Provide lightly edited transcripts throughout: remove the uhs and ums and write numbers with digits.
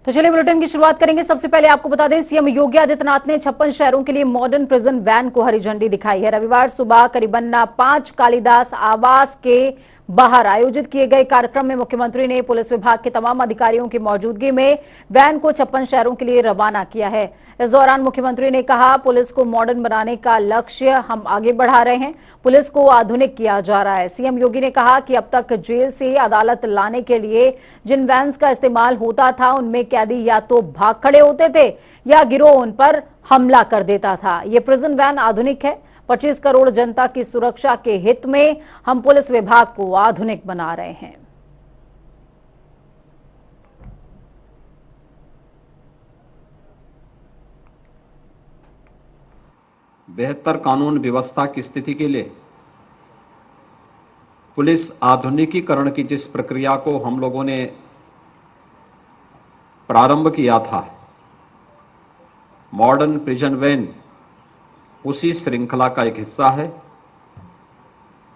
तो चलिए बुलेटिन की शुरुआत करेंगे। सबसे पहले आपको बता दें, सीएम योगी आदित्यनाथ ने 56 शहरों के लिए मॉडर्न प्रिजन वैन को हरी झंडी दिखाई है। रविवार सुबह करीबन 5 कालिदास आवास के बाहर आयोजित किए गए कार्यक्रम में मुख्यमंत्री ने पुलिस विभाग के तमाम अधिकारियों की मौजूदगी में वैन को 56 शहरों के लिए रवाना किया है। इस दौरान मुख्यमंत्री ने कहा, पुलिस को मॉडर्न बनाने का लक्ष्य हम आगे बढ़ा रहे हैं, पुलिस को आधुनिक किया जा रहा है। सीएम योगी ने कहा कि अब तक जेल से अदालत लाने के लिए जिन वैन्स का इस्तेमाल होता था उनमें कैदी या तो भाग खड़े होते थे या गिरोह उन पर हमला कर देता था। ये प्रिजन वैन आधुनिक है। 25 करोड़ जनता की सुरक्षा के हित में हम पुलिस विभाग को आधुनिक बना रहे हैं। बेहतर कानून व्यवस्था की स्थिति के लिए पुलिस आधुनिकीकरण की जिस प्रक्रिया को हम लोगों ने प्रारंभ किया था, मॉडर्न प्रिजन वैन उसी श्रृंखला का एक हिस्सा है।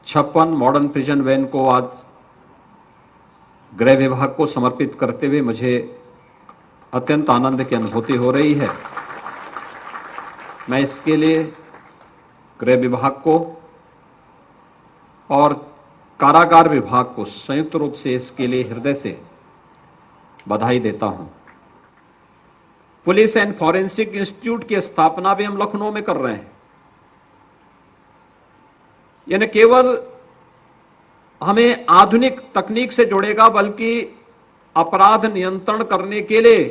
56 मॉडर्न प्रिजन वैन को आज गृह विभाग को समर्पित करते हुए मुझे अत्यंत आनंद की अनुभूति हो रही है। मैं इसके लिए गृह विभाग को और कारागार विभाग को संयुक्त रूप से इसके लिए हृदय से बधाई देता हूं। पुलिस एंड फॉरेंसिक इंस्टीट्यूट की स्थापना भी हम लखनऊ में कर रहे हैं। यह न केवल हमें आधुनिक तकनीक से जोड़ेगा बल्कि अपराध नियंत्रण करने के लिए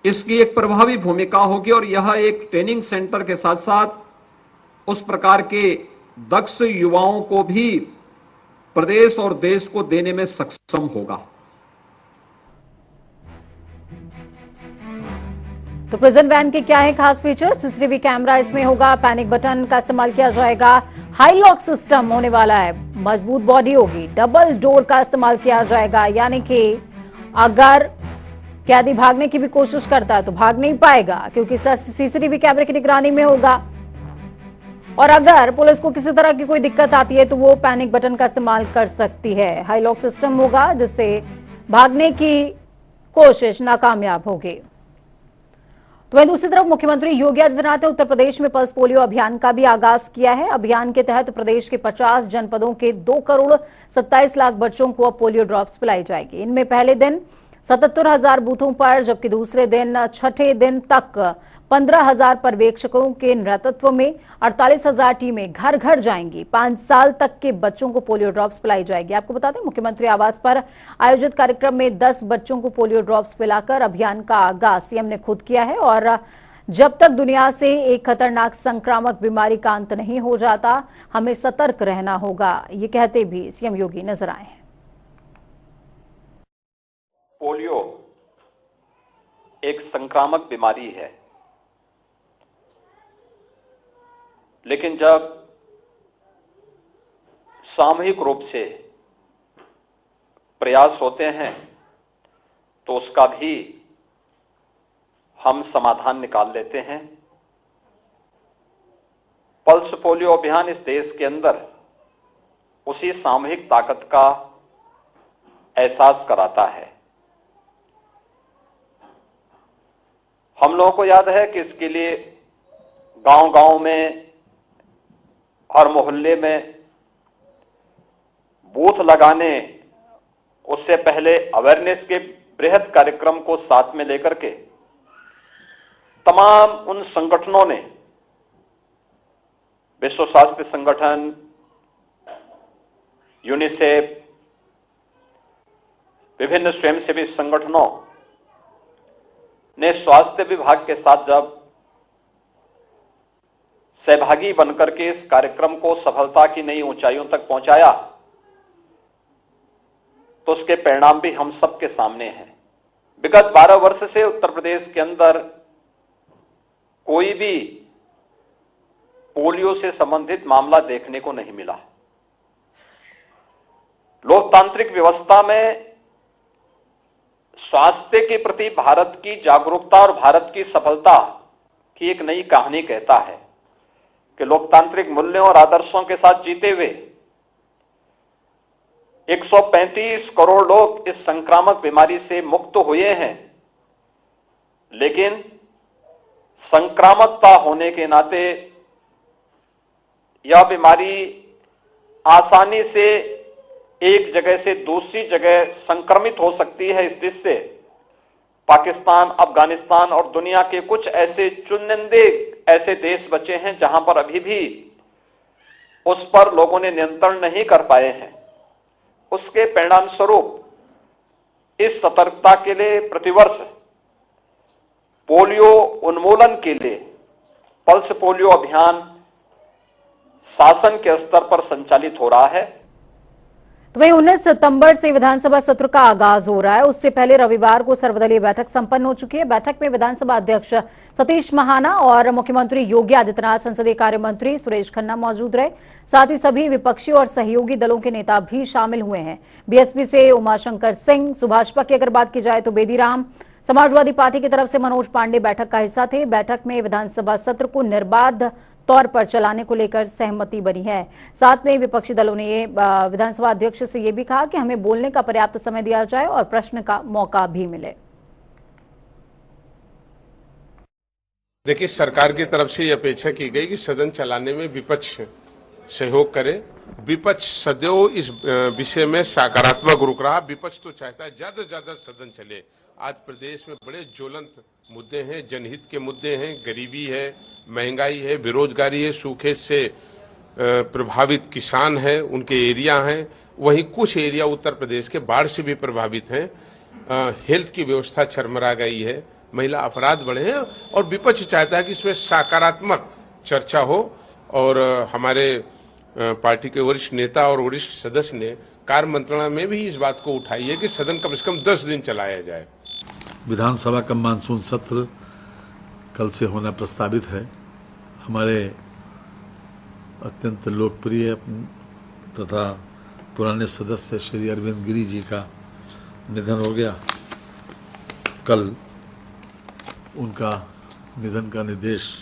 इसकी एक प्रभावी भूमिका होगी और यह एक ट्रेनिंग सेंटर के साथ साथ उस प्रकार के दक्ष युवाओं को भी प्रदेश और देश को देने में सक्षम होगा। तो प्रिजन वैन के क्या है खास फीचर? सीसीटीवी कैमरा इसमें होगा, पैनिक बटन का इस्तेमाल किया जाएगा, हाई लॉक सिस्टम होने वाला है, मजबूत बॉडी होगी, डबल डोर का इस्तेमाल किया जाएगा, यानी कि अगर कैदी भागने की भी कोशिश करता है तो भाग नहीं पाएगा क्योंकि सीसीटीवी कैमरे की निगरानी में होगा। और अगर पुलिस को किसी तरह की कोई दिक्कत आती है तो वो पैनिक बटन का इस्तेमाल कर सकती है। हाई लॉक सिस्टम होगा जिससे भागने की कोशिश नाकामयाब होगी। तो वहीं दूसरी तरफ मुख्यमंत्री योगी आदित्यनाथ ने उत्तर प्रदेश में पल्स पोलियो अभियान का भी आगाज किया है। अभियान के तहत प्रदेश के 50 जनपदों के 2 करोड़ 27 लाख बच्चों को अब पोलियो ड्रॉप्स पिलाई जाएगी। इनमें पहले दिन 77,000 बूथों पर, जबकि दूसरे दिन छठे दिन तक 15,000 पर्यवेक्षकों के नेतृत्व में 48,000 टीमें घर घर जाएंगी। 5 साल तक के बच्चों को पोलियो ड्रॉप्स पिलाई जाएगी। आपको बता दें, मुख्यमंत्री आवास पर आयोजित कार्यक्रम में 10 बच्चों को पोलियो ड्रॉप्स पिलाकर अभियान का आगाज सीएम ने खुद किया है। और जब तक दुनिया से एक खतरनाक संक्रामक बीमारी का अंत नहीं हो जाता, हमें सतर्क रहना होगा, ये कहते भी सीएम योगी नजर आए हैं। पोलियो एक संक्रामक बीमारी है, लेकिन जब सामूहिक रूप से प्रयास होते हैं तो उसका भी हम समाधान निकाल लेते हैं। पल्स पोलियो अभियान इस देश के अंदर उसी सामूहिक ताकत का एहसास कराता है। हम लोगों को याद है कि इसके लिए गांव-गांव में और मोहल्ले में बूथ लगाने, उससे पहले अवेयरनेस के बृहद कार्यक्रम को साथ में लेकर के तमाम उन संगठनों ने, विश्व स्वास्थ्य संगठन, यूनिसेफ, विभिन्न स्वयंसेवी संगठनों ने स्वास्थ्य विभाग के साथ जब सहभागी बनकर के इस कार्यक्रम को सफलता की नई ऊंचाइयों तक पहुंचाया तो उसके परिणाम भी हम सबके सामने हैं। विगत 12 वर्ष से उत्तर प्रदेश के अंदर कोई भी पोलियो से संबंधित मामला देखने को नहीं मिला। लोकतांत्रिक व्यवस्था में स्वास्थ्य के प्रति भारत की जागरूकता और भारत की सफलता की एक नई कहानी कहता है कि लोकतांत्रिक मूल्यों और आदर्शों के साथ जीते हुए 135 करोड़ लोग इस संक्रामक बीमारी से मुक्त हुए हैं, लेकिन संक्रामकता होने के नाते यह बीमारी आसानी से एक जगह से दूसरी जगह संक्रमित हो सकती है। इस दृष्टि से पाकिस्तान, अफगानिस्तान और दुनिया के कुछ ऐसे चुनिंदे ऐसे देश बचे हैं जहां पर अभी भी उस पर लोगों ने नियंत्रण नहीं कर पाए हैं। उसके परिणाम स्वरूप इस सतर्कता के लिए प्रतिवर्ष पोलियो उन्मूलन के लिए पल्स पोलियो अभियान शासन के स्तर पर संचालित हो रहा है। तो वहीं 19 सितंबर से विधानसभा सत्र का आगाज हो रहा है। उससे पहले रविवार को सर्वदलीय बैठक संपन्न हो चुकी है। बैठक में विधानसभा अध्यक्ष सतीश महाना और मुख्यमंत्री योगी आदित्यनाथ, संसदीय कार्य मंत्री सुरेश खन्ना मौजूद रहे। साथ ही सभी विपक्षी और सहयोगी दलों के नेता भी शामिल हुए हैं। बीएसपी से उमाशंकर सिंह, सुभाषपा की अगर बात की जाए तो बेदीराम, समाजवादी पार्टी की तरफ से मनोज पांडे बैठक का हिस्सा थे। बैठक में विधानसभा सत्र को निर्बाध तौर पर चलाने को लेकर सहमति बनी है। साथ में विपक्षी दलों ने विधानसभा अध्यक्ष से यह भी कहा कि हमें बोलने का पर्याप्त समय दिया जाए और प्रश्न का मौका भी मिले। देखिए, सरकार की तरफ से यह अपेक्षा की गई कि सदन चलाने में विपक्ष सहयोग करे। विपक्ष सदैव इस विषय में सकारात्मक रुख रहा। विपक्ष तो चाहता है ज्यादा से ज्यादा सदन चले। आज प्रदेश में बड़े ज्वलंत मुद्दे हैं, जनहित के मुद्दे हैं, गरीबी है, महंगाई है, बेरोजगारी है, सूखे से प्रभावित किसान हैं, उनके एरिया हैं। वहीं कुछ एरिया उत्तर प्रदेश के बाढ़ से भी प्रभावित हैं। हेल्थ की व्यवस्था चरमरा गई है, महिला अपराध बढ़े हैं और विपक्ष चाहता है कि इसमें सकारात्मक चर्चा हो। और हमारे पार्टी के वरिष्ठ नेता और वरिष्ठ सदस्य ने कार्य मंत्रणा में भी इस बात को उठाई है कि सदन कम से कम 10 दिन चलाया जाए। विधानसभा का मानसून सत्र कल से होना प्रस्तावित है। हमारे अत्यंत लोकप्रिय तथा पुराने सदस्य श्री अरविंद गिरी जी का निधन हो गया। कल उनका निधन का निर्देश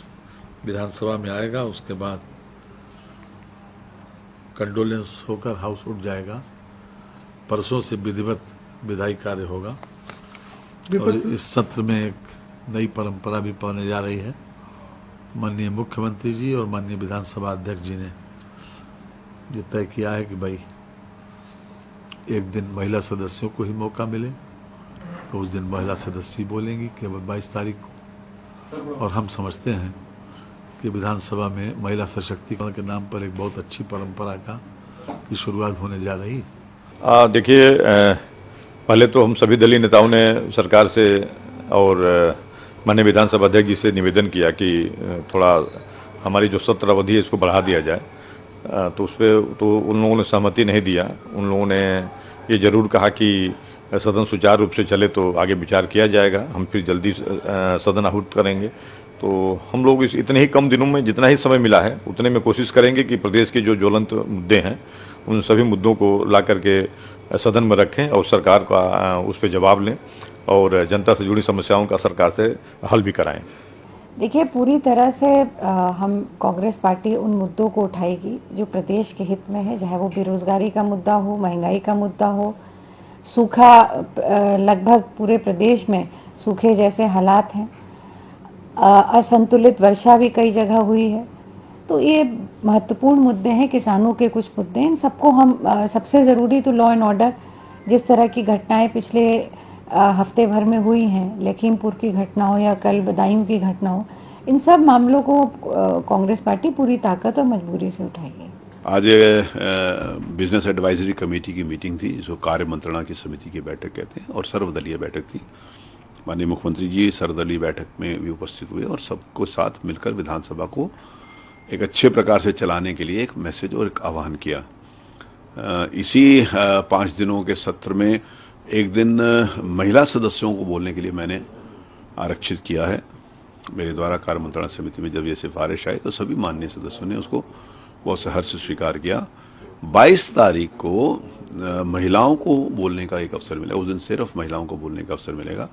विधानसभा में आएगा। उसके बाद कंडोलेंस होकर हाउस उठ जाएगा। परसों से विधिवत विधायी कार्य होगा और इस सत्र में एक नई परंपरा भी पड़ने जा रही है। माननीय मुख्यमंत्री जी और माननीय विधानसभा अध्यक्ष जी ने ये तय किया है कि भाई एक दिन महिला सदस्यों को ही मौका मिले, तो उस दिन महिला सदस्य बोलेंगी केवल 22 तारीख को। और हम समझते हैं कि विधानसभा में महिला सशक्तिकरण के नाम पर एक बहुत अच्छी परंपरा की शुरुआत होने जा रही है। देखिए, पहले तो हम सभी दलीय नेताओं ने सरकार से और माननीय विधानसभा अध्यक्ष जी से निवेदन किया कि थोड़ा हमारी जो सत्र अवधि है इसको बढ़ा दिया जाए। तो उस पर तो उन लोगों ने सहमति नहीं दिया। उन लोगों ने ये जरूर कहा कि सदन सुचारू रूप से चले तो आगे विचार किया जाएगा, हम फिर जल्दी सदन आहूत करेंगे। तो हम लोग इस इतने ही कम दिनों में जितना ही समय मिला है उतने में कोशिश करेंगे कि प्रदेश के जो ज्वलंत मुद्दे हैं उन सभी मुद्दों को ला करके सदन में रखें और सरकार का उस पर जवाब लें और जनता से जुड़ी समस्याओं का सरकार से हल भी कराएं। देखिए, पूरी तरह से हम कांग्रेस पार्टी उन मुद्दों को उठाएगी जो प्रदेश के हित में है, चाहे वो बेरोजगारी का मुद्दा हो, महंगाई का मुद्दा हो, सूखा लगभग पूरे प्रदेश में सूखे जैसे हालात हैं, असंतुलित वर्षा भी कई जगह हुई है। तो ये महत्वपूर्ण मुद्दे हैं, किसानों के कुछ मुद्दे। इन सबको हम सबसे ज़रूरी तो लॉ एंड ऑर्डर, जिस तरह की घटनाएं पिछले हफ्ते भर में हुई हैं, लखीमपुर की घटना हो या कल बदायूं की घटना हो, इन सब मामलों को कांग्रेस पार्टी पूरी ताकत और मजबूरी से उठाएगी। आज बिजनेस एडवाइजरी कमेटी की मीटिंग थी, जिसको कार्य मंत्रणा की समिति की बैठक कहते हैं, और सर्वदलीय बैठक थी। माननीय मुख्यमंत्री जी सर्वदलीय बैठक में भी उपस्थित हुए और सबको साथ मिलकर विधानसभा को एक अच्छे प्रकार से चलाने के लिए एक मैसेज और एक आह्वान किया। इसी 5 दिनों के सत्र में एक दिन महिला सदस्यों को बोलने के लिए मैंने आरक्षित किया है। मेरे द्वारा कार्य मंत्रणा समिति में जब ये सिफारिश आई तो सभी माननीय सदस्यों ने उसको बहुत सहर्ष से स्वीकार किया। 22 तारीख को महिलाओं को बोलने का एक अवसर मिलेगा। उस दिन सिर्फ महिलाओं को बोलने का अवसर मिलेगा।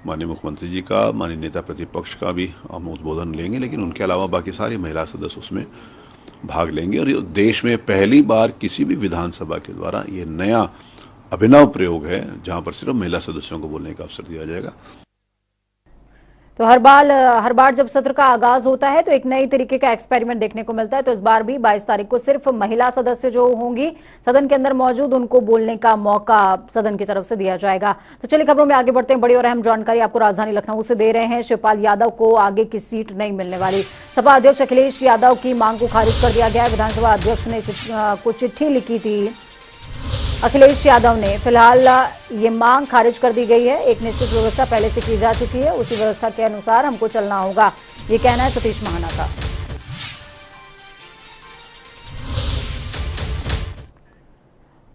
माननीय मुख्यमंत्री जी का, माननीय नेता प्रतिपक्ष का भी हम उद्बोधन लेंगे, लेकिन उनके अलावा बाकी सारी महिला सदस्य उसमें भाग लेंगे। और ये देश में पहली बार किसी भी विधानसभा के द्वारा ये नया अभिनव प्रयोग है जहां पर सिर्फ महिला सदस्यों को बोलने का अवसर दिया जाएगा। तो हर बार जब सत्र का आगाज होता है तो एक नई तरीके का एक्सपेरिमेंट देखने को मिलता है। तो इस बार भी 22 तारीख को सिर्फ महिला सदस्य जो होंगी सदन के अंदर मौजूद, उनको बोलने का मौका सदन की तरफ से दिया जाएगा। तो चलिए खबरों में आगे बढ़ते हैं। बड़ी और अहम जानकारी आपको राजधानी लखनऊ से दे रहे हैं। शिवपाल यादव को आगे की सीट नहीं मिलने वाली। सपा अध्यक्ष अखिलेश यादव की मांग को खारिज कर दिया गया। विधानसभा अध्यक्ष ने कुछ चिट्ठी लिखी थी अखिलेश यादव ने। फिलहाल ये मांग खारिज कर दी गई है। एक निश्चित व्यवस्था पहले से की जा चुकी है, उसी व्यवस्था के अनुसार हमको चलना होगा, ये कहना है सतीश महाना का।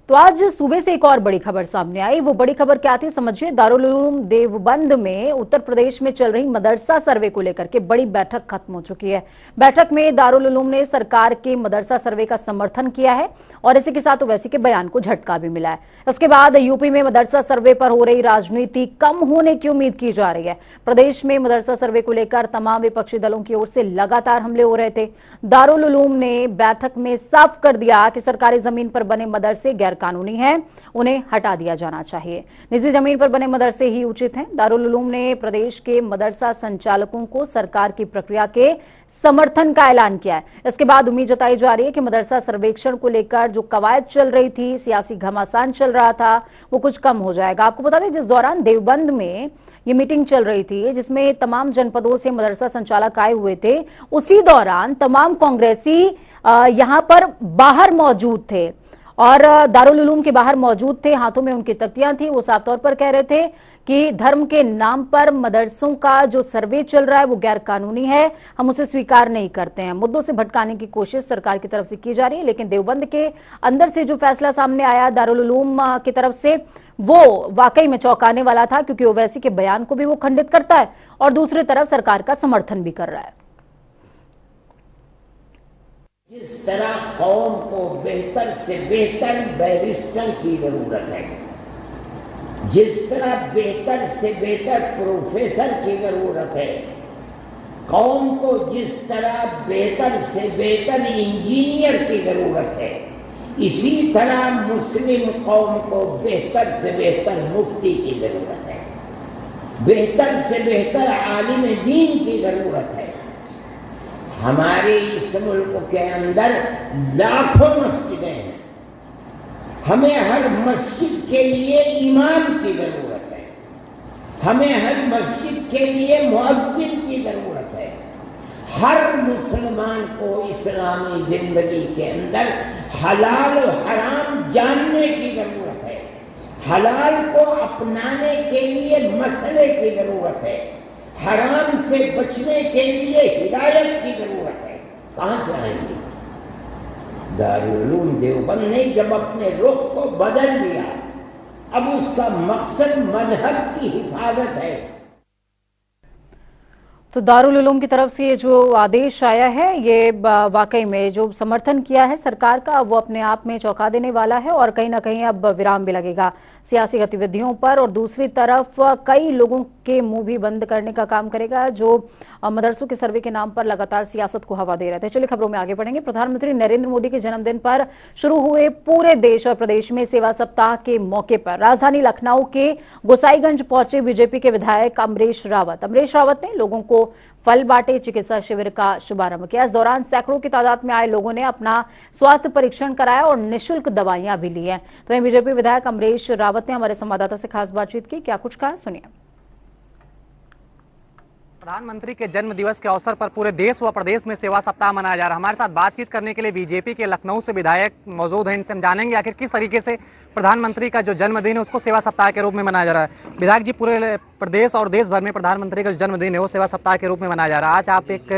तो आज सुबह से एक और बड़ी खबर सामने आई। वो बड़ी खबर क्या थी समझिए। दारुल उलूम देवबंद में उत्तर प्रदेश में चल रही मदरसा सर्वे को लेकर के बड़ी बैठक खत्म हो चुकी है। बैठक में दारुल उलूम ने सरकार के मदरसा सर्वे का समर्थन किया है और इसी के साथ ओवैसी के बयान को झटका भी मिला है। इसके बाद यूपी में मदरसा सर्वे पर हो रही राजनीति कम होने की उम्मीद की जा रही है। प्रदेश में मदरसा सर्वे को लेकर तमाम विपक्षी दलों की ओर से लगातार हमले हो रहे थे। दारुल उलूम ने बैठक में साफ कर दिया कि सरकारी जमीन पर बने मदरसे गैर कानूनी है, उन्हें हटा दिया जाना चाहिए। निजी जमीन पर बने मदरसे ही उचित हैं। दारुल उलूम ने प्रदेश के मदरसा संचालकों को सरकार की प्रक्रिया के समर्थन का ऐलान किया है। इसके बाद उम्मीद जताई जा रही है कि मदरसा सर्वेक्षण को लेकर जो कवायद चल रही थी, सियासी घमासान चल रहा था, वो कुछ कम हो जाएगा। आपको बता दें जिस दौरान देवबंद में ये मीटिंग चल रही थी जिसमें तमाम जनपदों से मदरसा संचालक आए हुए थे, उसी दौरान तमाम कांग्रेसी यहां पर बाहर मौजूद थे और दारुल उलूम के बाहर मौजूद थे। हाथों में उनकी तख्तियां थी। वो साफ तौर पर कह रहे थे कि धर्म के नाम पर मदरसों का जो सर्वे चल रहा है वो गैर कानूनी है, हम उसे स्वीकार नहीं करते हैं। मुद्दों से भटकाने की कोशिश सरकार की तरफ से की जा रही है, लेकिन देवबंद के अंदर से जो फैसला सामने आया दारुल उलूम की तरफ से, वो वाकई में चौंकाने वाला था, क्योंकि ओवैसी के बयान को भी वो खंडित करता है और दूसरी तरफ सरकार का समर्थन भी कर रहा है। जिस तरह कौम को बेहतर से बेहतर बैरिस्टर की जरूरत है, जिस तरह बेहतर से बेहतर प्रोफेसर की जरूरत है, कौम को जिस तरह बेहतर से बेहतर इंजीनियर की जरूरत है, इसी तरह मुस्लिम कौम को बेहतर से बेहतर मुफ्ती की जरूरत है, बेहतर से बेहतर आलिम दीन की जरूरत है। हमारे इस मुल्क के अंदर लाखों मस्जिदें हैं, हमें हर मस्जिद के लिए इमाम की जरूरत है, हमें हर मस्जिद के लिए मुअज्जिन की जरूरत है। हर मुसलमान को इस्लामी जिंदगी के अंदर हलाल और हराम जानने की जरूरत है, हलाल को अपनाने के लिए मसले की जरूरत है, हराम से बचने के लिए हिदायत की जरूरत है। कहां से आएंगे? दारुल उलूम देवबंद ने जब अपने रुख को बदल दिया, अब उसका मकसद मजहब की हिफाजत है। तो दारुल उलूम की तरफ से ये जो आदेश आया है, ये वाकई में जो समर्थन किया है सरकार का, वो अपने आप में चौंका देने वाला है और कहीं ना कहीं अब विराम भी लगेगा सियासी गतिविधियों पर और दूसरी तरफ कई लोगों के मुंह भी बंद करने का काम करेगा जो मदरसों के सर्वे के नाम पर लगातार सियासत को हवा दे रहे थे। चलिए खबरों में आगे बढ़ेंगे। प्रधानमंत्री नरेंद्र मोदी के जन्मदिन पर शुरू हुए पूरे देश और प्रदेश में सेवा सप्ताह के मौके पर राजधानी लखनऊ के गोसाईगंज पहुंचे बीजेपी के विधायक अमरीश रावत। अमरीश रावत ने लोगों को फल बांटे, चिकित्सा शिविर का शुभारंभ किया। इस दौरान सैकड़ों की तादाद में आए लोगों ने अपना स्वास्थ्य परीक्षण कराया और निःशुल्क दवाइयां भी ली हैं। तो वहीं बीजेपी विधायक अमरीश रावत ने हमारे संवाददाता से खास बातचीत की। क्या कुछ कहा, सुनिए। प्रधानमंत्री के जन्म दिवस के अवसर पर पूरे देश व प्रदेश में सेवा सप्ताह मनाया जा रहा है। हमारे साथ बातचीत करने के लिए बीजेपी के लखनऊ से विधायक मौजूद हैं। इनसे हम जानेंगे आखिर किस तरीके से प्रधानमंत्री का जो जन्मदिन है उसको सेवा सप्ताह के रूप में मनाया जा रहा है। विधायक जी, पूरे प्रदेश और देश भर में प्रधानमंत्री का जो जन्मदिन है वो सेवा सप्ताह के रूप में मनाया जा रहा है। आज आप एक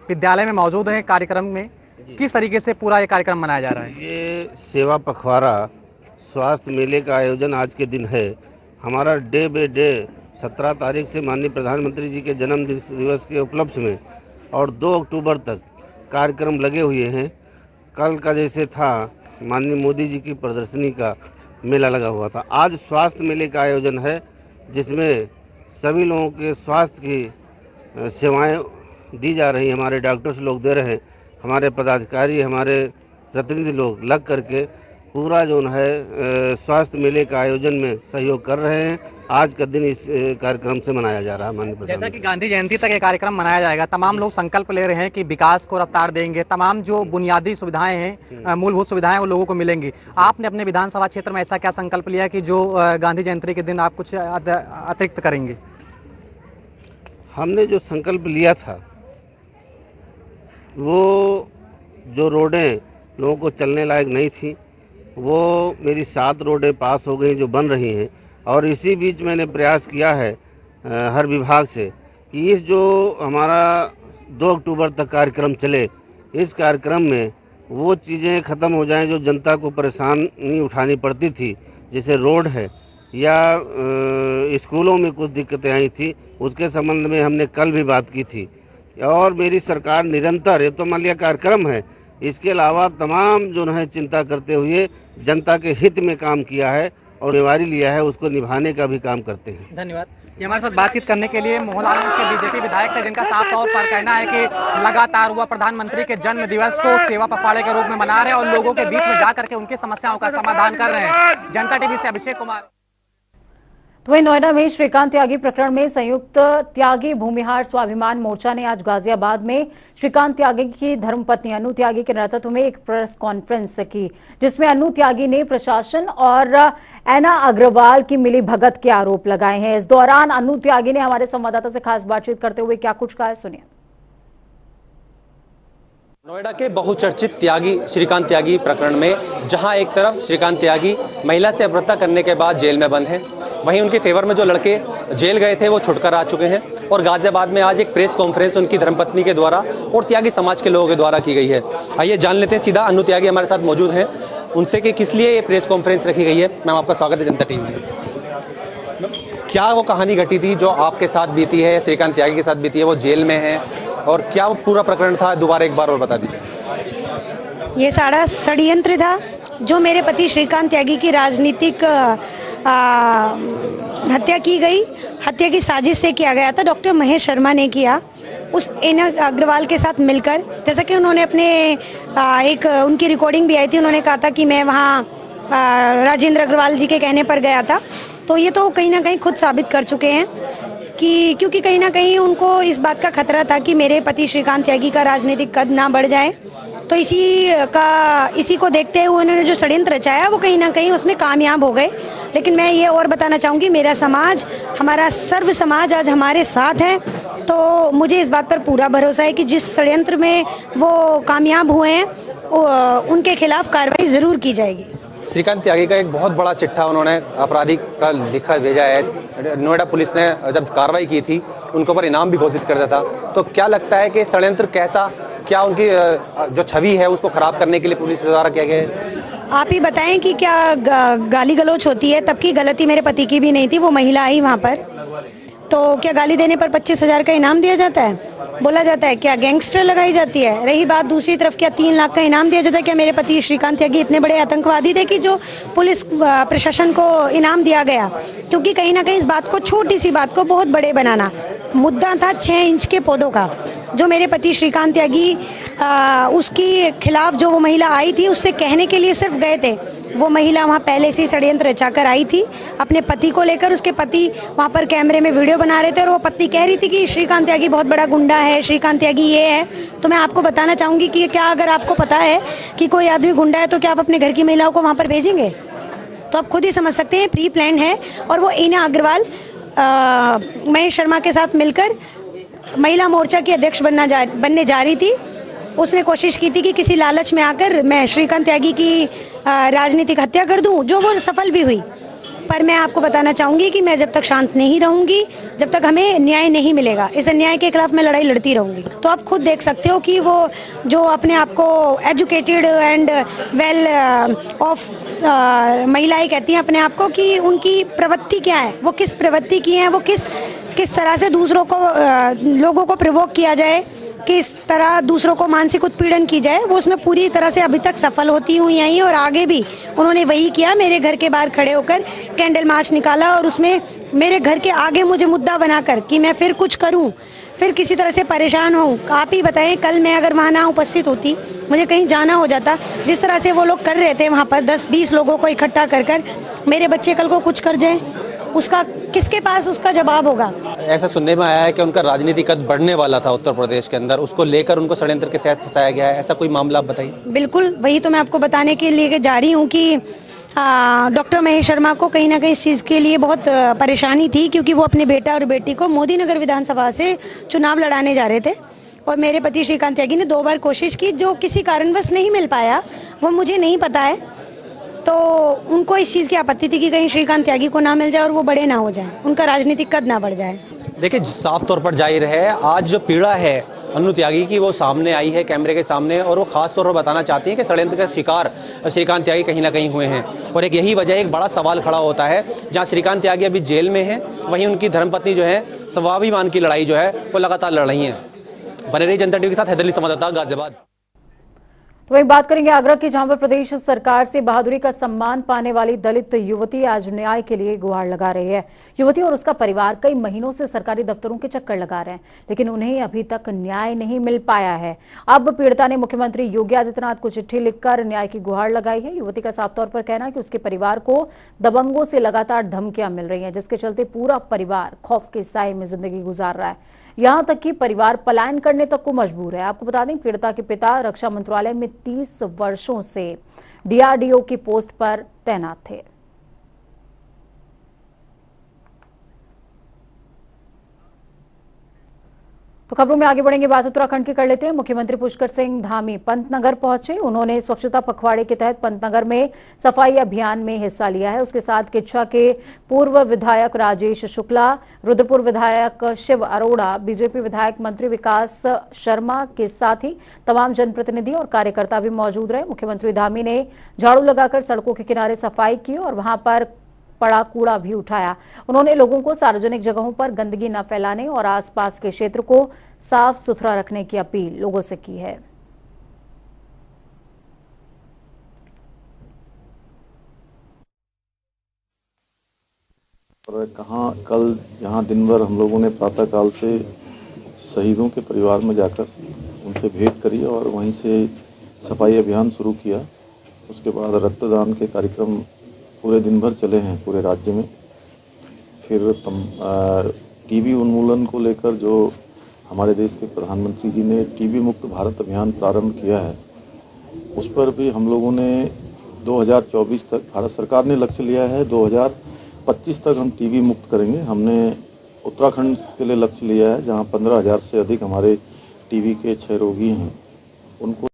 विद्यालय में मौजूद हैं कार्यक्रम में, किस तरीके से पूरा ये कार्यक्रम मनाया जा रहा है? ये सेवा पखवाड़ा स्वास्थ्य मेले का आयोजन आज के दिन है। हमारा डे बाय डे 17 तारीख से माननीय प्रधानमंत्री जी के जन्म दिवस के उपलक्ष्य में और 2 अक्टूबर तक कार्यक्रम लगे हुए हैं। कल का जैसे था माननीय मोदी जी की प्रदर्शनी का मेला लगा हुआ था, आज स्वास्थ्य मेले का आयोजन है जिसमें सभी लोगों के स्वास्थ्य की सेवाएं दी जा रही हैं। हमारे डॉक्टर्स लोग दे रहे हैं। हमारे पदाधिकारी, हमारे प्रतिनिधि लोग लग करके पूरा जो है स्वास्थ्य मेले का आयोजन में सहयोग कर रहे हैं। आज का दिन इस कार्यक्रम से मनाया जा रहा है। माननीय जैसा कि प्रधानमंत्री, गांधी जयंती तक ये कार्यक्रम मनाया जाएगा, तमाम लोग संकल्प ले रहे हैं कि विकास को रफ्तार देंगे, तमाम जो बुनियादी सुविधाएं हैं, मूलभूत सुविधाएं वो लोगों को मिलेंगी। आपने अपने विधानसभा क्षेत्र में ऐसा क्या संकल्प लिया कि जो गांधी जयंती के दिन आप कुछ अतिरिक्त करेंगे? हमने जो संकल्प लिया था वो जो रोडें लोगों को चलने लायक नहीं थी, वो मेरी 7 रोडें पास हो गई जो बन रही हैं। और इसी बीच मैंने प्रयास किया है हर विभाग से कि इस जो हमारा 2 अक्टूबर तक कार्यक्रम चले, इस कार्यक्रम में वो चीज़ें ख़त्म हो जाएं जो जनता को परेशानी उठानी पड़ती थी, जैसे रोड है या स्कूलों में कुछ दिक्कतें आई थी, उसके संबंध में हमने कल भी बात की थी। और मेरी सरकार निरंतर, ये तो मान लिया कार्यक्रम है, इसके अलावा तमाम जो है चिंता करते हुए जनता के हित में काम किया है और जिम्मेवारी लिया है, उसको निभाने का भी काम करते हैं। धन्यवाद। ये हमारे साथ बातचीत करने के लिए मोहनलालगंज के बीजेपी विधायक थे, जिनका साफ तौर पर कहना है कि लगातार हुआ प्रधानमंत्री के जन्म दिवस को सेवा पखवाड़े के रूप में मना रहे हैं और लोगों के बीच में जा करके उनकी समस्याओं का समाधान कर रहे हैं। जनता टीवी से अभिषेक कुमार। तो वहीं नोएडा में श्रीकांत त्यागी प्रकरण में संयुक्त त्यागी भूमिहार स्वाभिमान मोर्चा ने आज गाजियाबाद में श्रीकांत त्यागी की धर्मपत्नी अनु त्यागी के नेतृत्व में एक प्रेस कॉन्फ्रेंस की, जिसमें अनु त्यागी ने प्रशासन और एना अग्रवाल की मिली भगत के आरोप लगाए हैं। इस दौरान अनु त्यागी ने हमारे संवाददाता से खास बातचीत करते हुए क्या कुछ कहा है, सुनिए। नोएडा के बहुचर्चित त्यागी श्रीकांत त्यागी प्रकरण में जहां एक तरफ श्रीकांत त्यागी महिला से अपहृत्या करने के बाद जेल में बंद हैं, वहीं उनके फेवर में जो लड़के जेल गए थे वो छुटकर आ चुके हैं और गाजियाबाद में आज एक प्रेस कॉन्फ्रेंस उनकी धर्मपत्नी के द्वारा और त्यागी समाज के लोगों के द्वारा की गई है। आइए जान लेते हैं, सीधा अनु त्यागी हमारे साथ मौजूद हैं, उनसे कि किस लिए ये प्रेस कॉन्फ्रेंस रखी गई है। मैम, आपका स्वागत है जनता टीवी में। क्या वो कहानी घटी थी जो आपके साथ बीती है, श्रीकांत त्यागी के साथ बीती है? वो जेल में है और क्या वो पूरा प्रकरण था, दोबारा एक बार और बता दीजिए। ये सारा षड्यंत्र था जो मेरे पति श्रीकांत त्यागी की राजनीतिक हत्या की गई, हत्या की साजिश से किया गया था। डॉक्टर महेश शर्मा ने किया उस एना अग्रवाल के साथ मिलकर, जैसा कि उन्होंने अपने एक उनकी रिकॉर्डिंग भी आई थी, उन्होंने कहा था कि मैं वहाँ राजेंद्र अग्रवाल जी के कहने पर गया था। तो ये तो कहीं ना कहीं खुद साबित कर चुके हैं कि क्योंकि कहीं ना कहीं उनको इस बात का खतरा था कि मेरे पति श्रीकांत त्यागी का राजनीतिक कद ना बढ़ जाए। तो इसी को देखते हुए उन्होंने जो षड्यंत्र रचाया वो कहीं ना कहीं उसमें कामयाब हो गए। लेकिन मैं ये और बताना चाहूँगी, मेरा समाज, हमारा सर्व समाज आज हमारे साथ है। तो मुझे इस बात पर पूरा भरोसा है कि जिस षड्यंत्र में वो कामयाब हुए हैं उनके खिलाफ कार्रवाई ज़रूर की जाएगी। श्रीकांत त्यागी का एक बहुत बड़ा चिट्ठा उन्होंने अपराधी का लिखा भेजा है। नोएडा पुलिस ने जब कार्रवाई की थी उनके ऊपर इनाम भी घोषित कर दिया था। तो क्या लगता है कि षड्यंत्र कैसा, क्या उनकी जो छवि है उसको खराब करने के लिए पुलिस द्वारा किया गया है? आप ही बताएं कि क्या गाली गलौच होती है? तब की गलती मेरे पति की भी नहीं थी, वो महिला आई वहाँ पर, तो क्या गाली देने पर 25,000 का इनाम दिया जाता है? बोला जाता है क्या गैंगस्टर लगाई जाती है? रही बात दूसरी तरफ, क्या 3 लाख का इनाम दिया जाता है? क्या मेरे पति श्रीकांत त्यागी इतने बड़े आतंकवादी थे कि जो पुलिस प्रशासन को इनाम दिया गया? क्योंकि कहीं ना कहीं इस बात को, छोटी सी बात को बहुत बड़े बनाना, मुद्दा था 6 इंच के पौधों का, जो मेरे पति श्रीकांत त्यागी उसकी खिलाफ जो वो महिला आई थी उससे कहने के लिए सिर्फ गए थे। वो महिला वहाँ पहले से षड्यंत्र रचाकर आई थी अपने पति को लेकर। उसके पति वहाँ पर कैमरे में वीडियो बना रहे थे और वो पत्नी कह रही थी कि श्रीकांत त्यागी बहुत बड़ा गुंडा है, श्रीकांत त्यागी ये है। तो मैं आपको बताना चाहूँगी कि क्या अगर आपको पता है कि कोई आदमी गुंडा है तो क्या आप अपने घर की महिलाओं को वहाँ पर भेजेंगे? तो आप खुद ही समझ सकते हैं, प्री प्लान है। और वो एना अग्रवाल महेश शर्मा के साथ मिलकर महिला मोर्चा की अध्यक्ष बनने जा रही थी। उसने कोशिश की थी कि किसी लालच में आकर मैं श्रीकांत त्यागी की राजनीतिक हत्या कर दूं, जो वो सफल भी हुई। पर मैं आपको बताना चाहूँगी कि मैं जब तक शांत नहीं रहूँगी, जब तक हमें न्याय नहीं मिलेगा, इस अन्याय के खिलाफ मैं लड़ाई लड़ती रहूँगी। तो आप खुद देख सकते हो कि वो जो अपने आप को एजुकेटेड एंड वेल ऑफ महिलाएं कहती हैं अपने आप को, कि उनकी प्रवृत्ति क्या है, वो किस प्रवृत्ति की हैं, वो किस तरह से दूसरों को लोगों को प्रोवोक किया जाए, किस तरह दूसरों को मानसिक उत्पीड़न की जाए, वो उसमें पूरी तरह से अभी तक सफल होती हुई आई और आगे भी उन्होंने वही किया। मेरे घर के बाहर खड़े होकर कैंडल मार्च निकाला और उसमें मेरे घर के आगे मुझे मुद्दा बनाकर कि मैं फिर कुछ करूं, फिर किसी तरह से परेशान हूँ। आप ही बताएं, कल मैं अगर वहाँ ना उपस्थित होती, मुझे कहीं जाना हो जाता, जिस तरह से वो लोग कर रहे थे वहाँ पर 10-20 लोगों को इकट्ठा कर कर, मेरे बच्चे कल को कुछ कर जाए, उसका किसके पास उसका जवाब होगा। ऐसा सुनने में आया है कि उनका राजनीतिक कद बढ़ने वाला था उत्तर प्रदेश के अंदर, उसको लेकर उनको षड्यंत्र के तहत फंसाया गया है, ऐसा कोई मामला आप बताइए। बिल्कुल, वही तो मैं आपको बताने के लिए जा रही हूँ कि डॉक्टर महेश शर्मा को कहीं ना कहीं इस चीज़ के लिए बहुत परेशानी थी, क्योंकि वो अपने बेटा और बेटी को मोदी नगर विधानसभा से चुनाव लड़ाने जा रहे थे और मेरे पति श्रीकांत त्यागी ने 2 बार कोशिश की, जो किसी कारणवश नहीं मिल पाया, वो मुझे नहीं पता है। तो उनको इस चीज़ की आपत्ति थी कि कहीं श्रीकांत त्यागी को ना मिल जाए और वो बड़े ना हो जाए, उनका राजनीतिक कद ना बढ़ जाए। देखिए, साफ तौर पर जाहिर है आज जो पीड़ा है अनु त्यागी की वो सामने आई है कैमरे के सामने, और वो खास तौर पर बताना चाहती हैं कि षड्यंत्र का शिकार श्रीकांत त्यागी कहीं ना कहीं हुए हैं। और एक यही वजह, एक बड़ा सवाल खड़ा होता है, जहां श्रीकांत त्यागी अभी जेल में है, वहीं उनकी धर्मपत्नी जो है स्वाभिमान की लड़ाई जो है वो लगातार लड़ रही है। बने रही जनता टीवी के साथ, हैदरअली संवाददाता, गाजियाबाद। तो वहीं बात करेंगे आगरा की, जहां पर प्रदेश सरकार से बहादुरी का सम्मान पाने वाली दलित युवती आज न्याय के लिए गुहार लगा रही है। युवती और उसका परिवार कई महीनों से सरकारी दफ्तरों के चक्कर लगा रहे हैं, लेकिन उन्हें अभी तक न्याय नहीं मिल पाया है। अब पीड़िता ने मुख्यमंत्री योगी आदित्यनाथ को चिट्ठी लिखकर न्याय की गुहार लगाई है। युवती का साफ तौर पर कहना है कि उसके परिवार को दबंगों से लगातार धमकियां मिल रही हैं, जिसके चलते पूरा परिवार खौफ के साए में जिंदगी गुजार रहा है। यहां तक कि परिवार पलायन करने तक को मजबूर है। आपको बता दें, पीड़िता के पिता रक्षा मंत्रालय में 30 वर्षों से डीआरडीओ की पोस्ट पर तैनात थे। तो खबरों में आगे बढ़ेंगे, बात उत्तराखंड की कर लेते हैं। मुख्यमंत्री पुष्कर सिंह धामी पंतनगर पहुंचे। उन्होंने स्वच्छता पखवाड़े के तहत पंतनगर में सफाई अभियान में हिस्सा लिया है। उसके साथ किच्छा के पूर्व विधायक राजेश शुक्ला, रुद्रपुर विधायक शिव अरोड़ा, बीजेपी विधायक मंत्री विकास शर्मा के साथ ही तमाम जनप्रतिनिधि और कार्यकर्ता भी मौजूद रहे। मुख्यमंत्री धामी ने झाड़ू लगाकर सड़कों के किनारे सफाई की और वहां पर पड़ा कूड़ा भी उठाया। उन्होंने लोगों को सार्वजनिक जगहों पर गंदगी न फैलाने और आसपास के क्षेत्र को साफ सुथरा रखने की अपील लोगों से की है। और कहाँ कल यहाँ दिन भर हम लोगों ने प्रातःकाल से शहीदों के परिवार में जाकर उनसे भेंट करी और वहीं से सफाई अभियान शुरू किया। उसके बाद रक्तदान के कार्यक्रम पूरे दिन भर चले हैं पूरे राज्य में। फिर टीबी उन्मूलन को लेकर जो हमारे देश के प्रधानमंत्री जी ने टीबी मुक्त भारत अभियान प्रारंभ किया है, उस पर भी हम लोगों ने 2024 तक, भारत सरकार ने लक्ष्य लिया है 2025 तक हम टीबी मुक्त करेंगे। हमने उत्तराखंड के लिए लक्ष्य लिया है, जहां 15,000 से अधिक हमारे टीबी के 6 रोगी हैं। उनको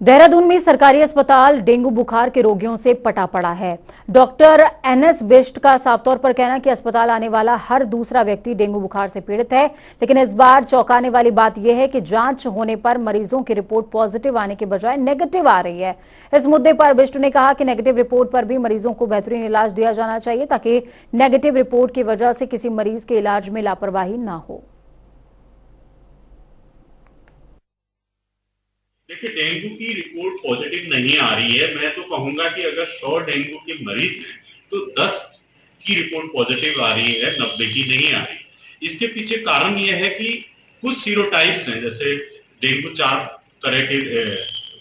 देहरादून में सरकारी अस्पताल डेंगू बुखार के रोगियों से पटा पड़ा है। डॉक्टर एनएस बिष्ट का साफ तौर पर कहना है कि अस्पताल आने वाला हर दूसरा व्यक्ति डेंगू बुखार से पीड़ित है, लेकिन इस बार चौंकाने वाली बात यह है कि जांच होने पर मरीजों की रिपोर्ट पॉजिटिव आने के बजाय नेगेटिव आ रही है। इस मुद्दे पर बिष्ट ने कहा कि नेगेटिव रिपोर्ट पर भी मरीजों को बेहतरीन इलाज दिया जाना चाहिए, ताकि नेगेटिव रिपोर्ट की वजह से किसी मरीज के इलाज में लापरवाही न हो। देखिए, डेंगू की रिपोर्ट पॉजिटिव नहीं आ रही है। मैं तो कहूंगा कि अगर 100 डेंगू के मरीज हैं तो 10 की रिपोर्ट पॉजिटिव आ रही है, 90 की नहीं आ रही। इसके पीछे कारण यह है कि कुछ सीरोटाइप्स हैं, जैसे डेंगू 4 तरह के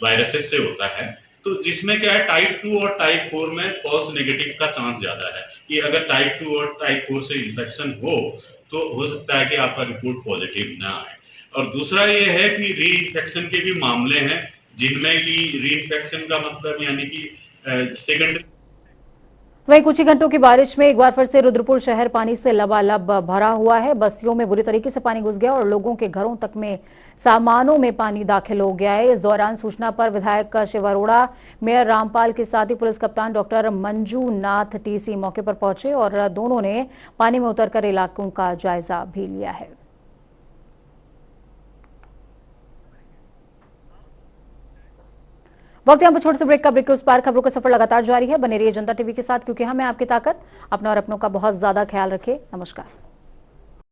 वायरसेस से होता है, तो जिसमें क्या है, टाइप 2 और टाइप 4 में फॉल्स नेगेटिव का चांस ज्यादा है कि अगर टाइप 2 और टाइप 4 से इन्फेक्शन तो हो सकता है कि आपका रिपोर्ट पॉजिटिव ना आए। और दूसरा ये है कि री इन्फेक्शन के भी मामले हैं, जिनमें कि री इन्फेक्शन का मतलब यानी कि सेकंड। वहीं कुछ ही घंटों की बारिश में एक बार फिर से रुद्रपुर शहर पानी से लबालब भरा हुआ है। बस्तियों में बुरी तरीके से पानी घुस गया और लोगों के घरों तक में सामानों में पानी दाखिल हो गया है। इस दौरान सूचना पर विधायक शिव अरोड़ा, मेयर रामपाल के साथ ही पुलिस कप्तान डॉक्टर मंजू नाथ टीसी मौके पर पहुंचे और दोनों ने पानी में उतरकर इलाकों का जायजा भी लिया है। वक्त यहाँ पर छोटे से ब्रेक का। ब्रेक के उस पार खबरों का सफर लगातार जारी है। बने रहिए जनता टीवी के साथ, क्योंकि हमें आपकी ताकत। अपना और अपनों का बहुत ज्यादा ख्याल रखें। नमस्कार।